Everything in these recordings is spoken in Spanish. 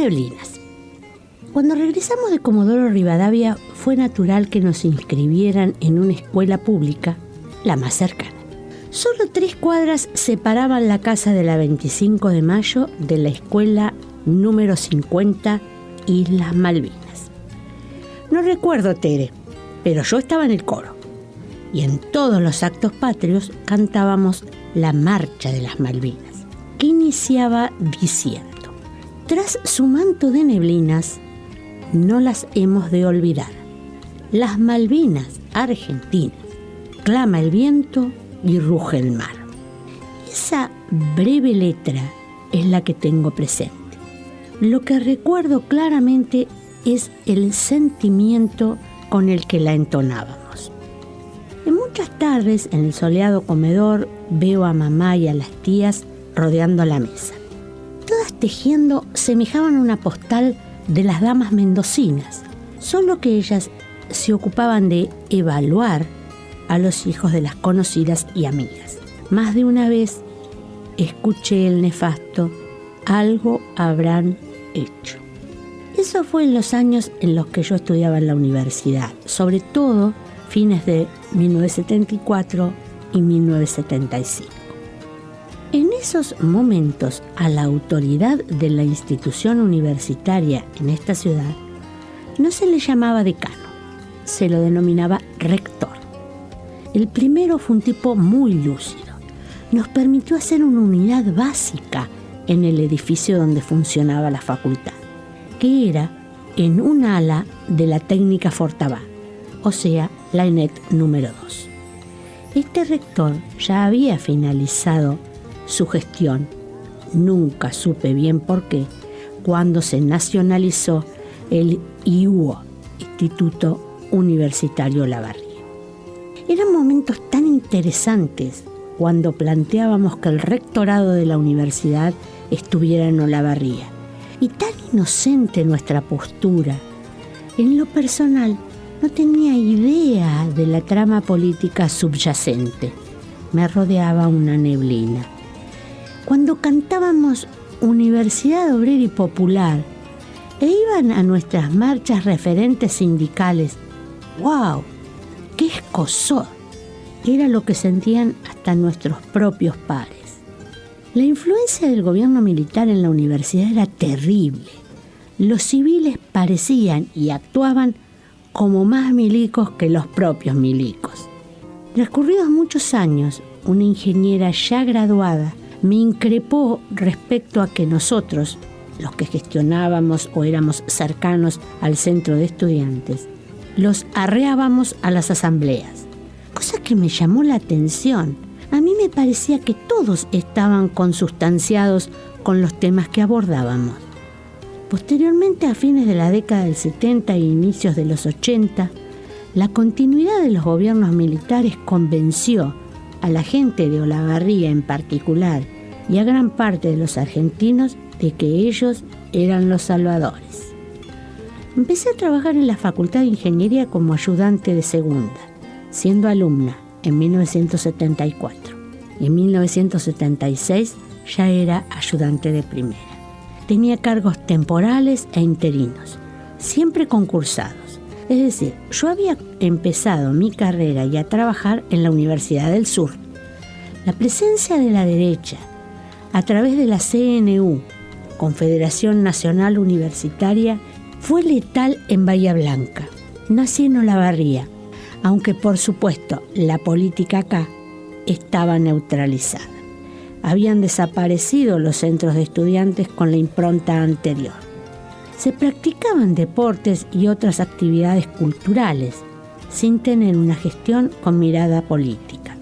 Neblinas. Cuando regresamos de Comodoro Rivadavia, fue natural que nos inscribieran en una escuela pública, la más cercana. Solo 3 cuadras separaban la casa de la 25 de Mayo de la escuela número 50 Islas Malvinas. No recuerdo, Tere, pero yo estaba en el coro. Y en todos los actos patrios cantábamos la Marcha de las Malvinas, que iniciaba diciendo: tras su manto de neblinas, no las hemos de olvidar. Las Malvinas argentinas, clama el viento y ruge el mar. Esa breve letra es la que tengo presente. Lo que recuerdo claramente es el sentimiento con el que la entonábamos. En muchas tardes, en el soleado comedor, veo a mamá y a las tías rodeando la mesa. Todas tejiendo semejaban una postal de las damas mendocinas, solo que ellas se ocupaban de evaluar a los hijos de las conocidas y amigas. Más de una vez escuché el nefasto: algo habrán hecho. Eso fue en los años en los que yo estudiaba en la universidad, sobre todo fines de 1974 y 1975. En esos momentos, a la autoridad de la institución universitaria en esta ciudad no se le llamaba decano, se lo denominaba rector. El primero fue un tipo muy lúcido. Nos permitió hacer una unidad básica en el edificio donde funcionaba la facultad, que era en un ala de la técnica Fortabá, o sea, la ENET número 2. Este rector ya había finalizado su gestión, nunca supe bien por qué, cuando se nacionalizó el IUO, Instituto Universitario Olavarría. Eran momentos tan interesantes cuando planteábamos que el rectorado de la universidad estuviera en Olavarría, y tan inocente nuestra postura. En lo personal, no tenía idea de la trama política subyacente. Me rodeaba una neblina. Cuando cantábamos Universidad Obrera y Popular e iban a nuestras marchas referentes sindicales, ¡wow! ¡Qué escozor! Era lo que sentían hasta nuestros propios pares. La influencia del gobierno militar en la universidad era terrible. Los civiles parecían y actuaban como más milicos que los propios milicos. Transcurridos muchos años, una ingeniera ya graduada me increpó respecto a que nosotros, los que gestionábamos o éramos cercanos al centro de estudiantes, los arreábamos a las asambleas, cosa que me llamó la atención. A mí me parecía que todos estaban consustanciados con los temas que abordábamos. Posteriormente, a fines de la década del 70 e inicios de los 80, la continuidad de los gobiernos militares convenció a la gente de Olavarría en particular y a gran parte de los argentinos de que ellos eran los salvadores. Empecé a trabajar en la Facultad de Ingeniería como ayudante de segunda, siendo alumna en 1974. Y en 1976 ya era ayudante de primera. Tenía cargos temporales e interinos, siempre concursados. Es decir, yo había empezado mi carrera y a trabajar en la Universidad del Sur. La presencia de la derecha, a través de la CNU, Confederación Nacional Universitaria, fue letal en Bahía Blanca. Nací en Olavarría, aunque por supuesto la política acá estaba neutralizada. Habían desaparecido los centros de estudiantes con la impronta anterior. Se practicaban deportes y otras actividades culturales, sin tener una gestión con mirada política.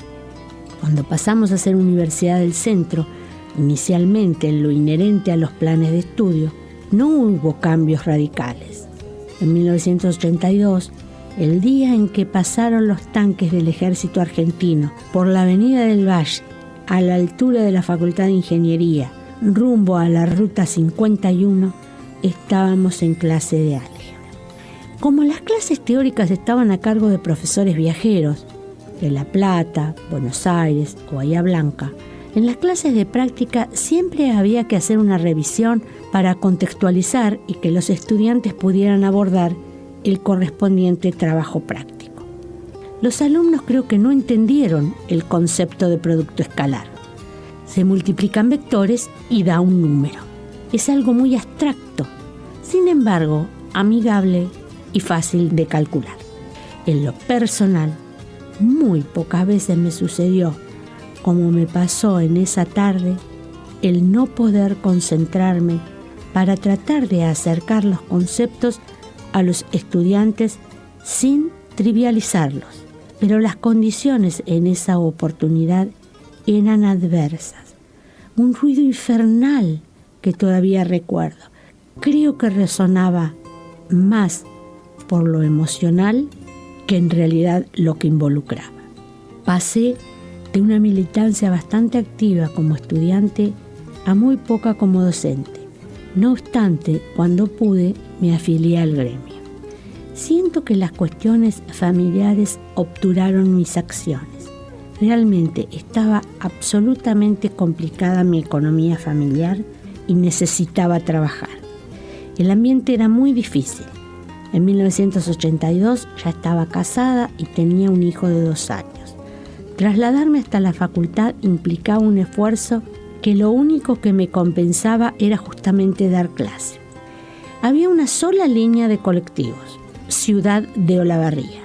Cuando pasamos a ser Universidad del Centro, inicialmente en lo inherente a los planes de estudio, no hubo cambios radicales. En 1982, el día en que pasaron los tanques del ejército argentino por la avenida del Valle, a la altura de la Facultad de Ingeniería, rumbo a la Ruta 51, estábamos en clase de álgebra. Como las clases teóricas estaban a cargo de profesores viajeros de La Plata, Buenos Aires o Bahía Blanca, En las clases de práctica siempre había que hacer una revisión para contextualizar y que los estudiantes pudieran abordar el correspondiente trabajo práctico. Los alumnos creo que no entendieron el concepto de producto escalar. Se multiplican vectores y da un número. Es algo muy abstracto, sin embargo, amigable y fácil de calcular. En lo personal, muy pocas veces me sucedió, como me pasó en esa tarde, el no poder concentrarme para tratar de acercar los conceptos a los estudiantes sin trivializarlos. Pero las condiciones en esa oportunidad eran adversas. Un ruido infernal que todavía recuerdo. Creo que resonaba más por lo emocional que en realidad lo que involucraba. Pasé de una militancia bastante activa como estudiante a muy poca como docente. No obstante, cuando pude, me afilié al gremio. Siento que las cuestiones familiares obturaron mis acciones. Realmente estaba absolutamente complicada mi economía familiar y necesitaba trabajar. El ambiente era muy difícil. En 1982 ya estaba casada y tenía un hijo de 2 años. Trasladarme hasta la facultad implicaba un esfuerzo que lo único que me compensaba era justamente dar clase. Había una sola línea de colectivos, Ciudad de Olavarría,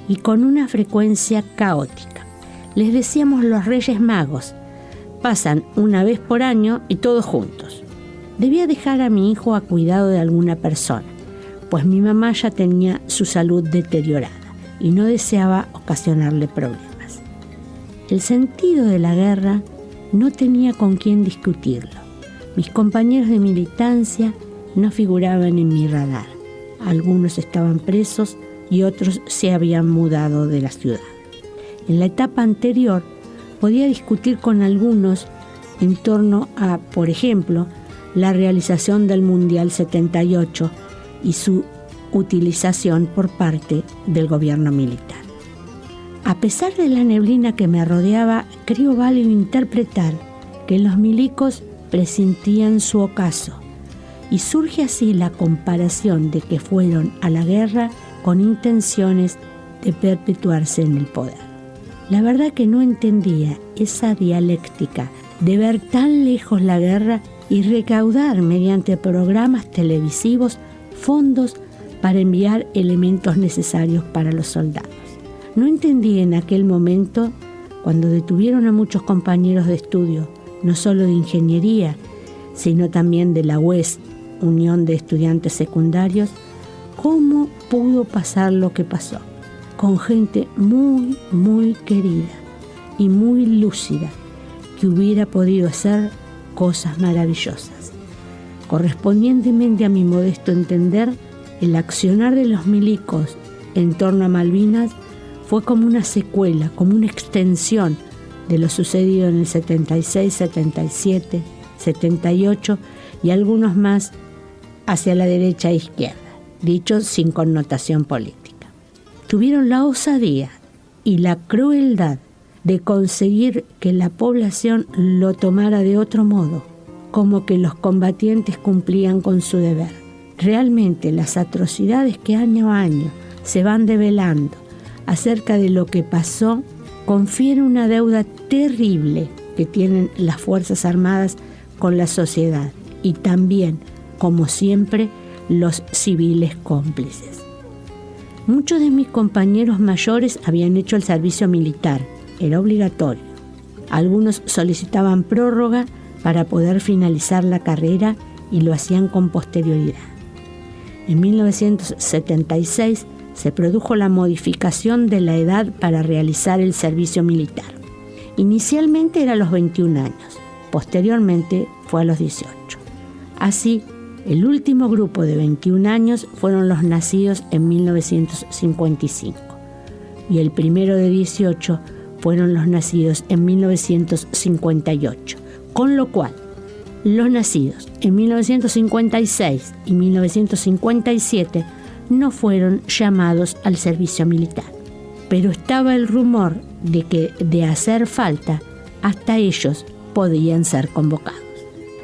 y con una frecuencia caótica. Les decíamos los Reyes Magos, pasan una vez por año y todos juntos. Debía dejar a mi hijo a cuidado de alguna persona, pues mi mamá ya tenía su salud deteriorada y no deseaba ocasionarle problemas. El sentido de la guerra no tenía con quién discutirlo. Mis compañeros de militancia no figuraban en mi radar. Algunos estaban presos y otros se habían mudado de la ciudad. En la etapa anterior podía discutir con algunos en torno a, por ejemplo, la realización del Mundial 78 y su utilización por parte del gobierno militar. A pesar de la neblina que me rodeaba, creo válido interpretar que los milicos presentían su ocaso, y surge así la comparación de que fueron a la guerra con intenciones de perpetuarse en el poder. La verdad que no entendía esa dialéctica de ver tan lejos la guerra y recaudar mediante programas televisivos fondos para enviar elementos necesarios para los soldados. No entendí en aquel momento, cuando detuvieron a muchos compañeros de estudio, no solo de ingeniería, sino también de la UES, Unión de Estudiantes Secundarios, cómo pudo pasar lo que pasó, con gente muy, muy querida y muy lúcida, que hubiera podido hacer cosas maravillosas. Correspondientemente a mi modesto entender, el accionar de los milicos en torno a Malvinas fue como una secuela, como una extensión de lo sucedido en el 76, 77, 78 y algunos más hacia la derecha e izquierda, dicho sin connotación política. Tuvieron la osadía y la crueldad de conseguir que la población lo tomara de otro modo, como que los combatientes cumplían con su deber. Realmente las atrocidades que año a año se van develando acerca de lo que pasó confieren una deuda terrible que tienen las Fuerzas Armadas con la sociedad y también, como siempre, los civiles cómplices. Muchos de mis compañeros mayores habían hecho el servicio militar, era obligatorio. Algunos solicitaban prórroga para poder finalizar la carrera y lo hacían con posterioridad. En 1976 se produjo la modificación de la edad para realizar el servicio militar. Inicialmente era a los 21 años, posteriormente fue a los 18. Así, el último grupo de 21 años fueron los nacidos en 1955 y el primero de 18 fueron los nacidos en 1958, con lo cual los nacidos en 1956 y 1957 no fueron llamados al servicio militar. Pero estaba el rumor de que, de hacer falta, hasta ellos podían ser convocados.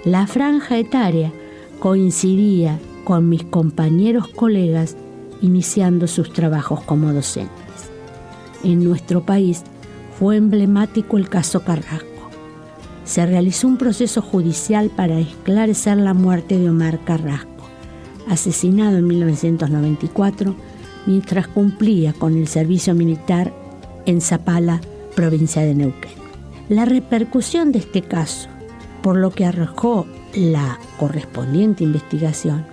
La franja etaria coincidía con mis compañeros colegas iniciando sus trabajos como docentes. En nuestro país fue emblemático el caso Carrasco. Se realizó un proceso judicial para esclarecer la muerte de Omar Carrasco, asesinado en 1994 mientras cumplía con el servicio militar en Zapala, provincia de Neuquén. La repercusión de este caso, por lo que arrojó la correspondiente investigación,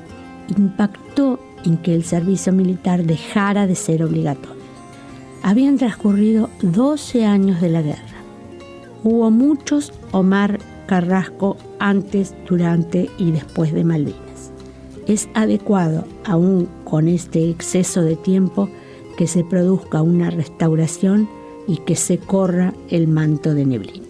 impactó en que el servicio militar dejara de ser obligatorio. Habían transcurrido 12 años de la guerra. Hubo muchos Omar Carrasco antes, durante y después de Malvinas. Es adecuado, aún con este exceso de tiempo, que se produzca una restauración y que se corra el manto de neblina.